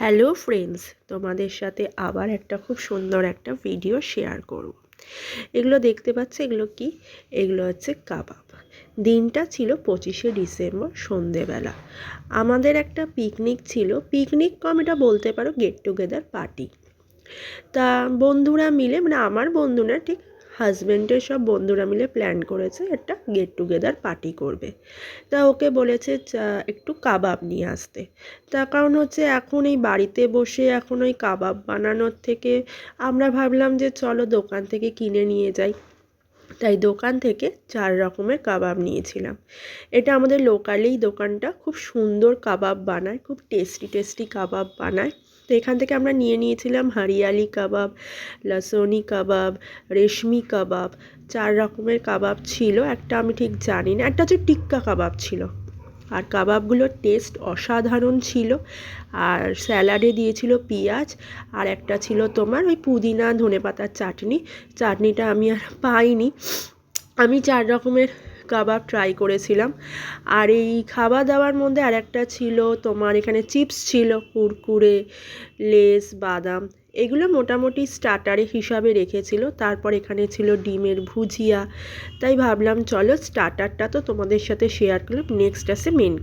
Hello friends, তোমাদের সাথে আবার একটা খুব সুন্দর একটা ভিডিও শেয়ার করব। এগুলো দেখতে পাচ্ছ, এগুলো কি? এগুলো হচ্ছে কাবাব। দিনটা ছিল 25শে ডিসেম্বর সন্ধেবেলা। আমাদের একটা পিকনিক ছিল, পিকনিক কম এটা বলতে পারো, গেট টুগেদার পার্টি। তা বন্ধুরা মিলে, মানে আমার বন্ধু না ঠিক, হাজব্যান্ডের সব বন্ধুরা মিলে প্ল্যান করেছে একটা গেট টুগেদার পার্টি করবে। তা ওকে বলেছে একটু কাবাব নিয়ে আসতে। তার কারণ হচ্ছে এখন এই বাড়িতে বসে এখন ওই কাবাব বানানোর থেকে আমরা ভাবলাম যে চলো দোকান থেকে কিনে নিয়ে যাই। তাই দোকান থেকে 4 রকমের কাবাব নিয়েছিলাম। এটা আমাদের লোকালেই দোকানটা, খুব সুন্দর কাবাব বানায়, খুব টেস্টি টেস্টি কাবাব বানায়। তো এখান থেকে আমরা নিয়েছিলাম হরিয়ালি কাবাব, লসনি কাবাব, রেশমি কাবাব। 4 রকমের কাবাব ছিল, একটা আমি ঠিক জানি না, একটা হচ্ছে টিক্কা কাবাব ছিল। আর কাবাবগুলোর টেস্ট অসাধারণ ছিল। আর স্যালাডে দিয়েছিল পেঁয়াজ, আর একটা ছিল তোমার ওই পুদিনা ধনেপাতার চাটনি। চাটনিটা আমি আর পাইনি। আমি 4 রকমের কাবাব ট্রাই করেছিলাম। আর এই খাওয়া দাওয়ার মধ্যে আর একটা ছিল তোমার, এখানে চিপস ছিল, কুরকুরে, লেস, বাদাম, এগুলো মোটামুটি স্টার্টারে হিসাবে রেখেছিল। তারপর এখানে ছিল ডিমের ভুজিয়া। তাই ভাবলাম চলো স্টার্টারটা তো তোমাদের সাথে শেয়ার করলাম, নেক্সট আসে মেন।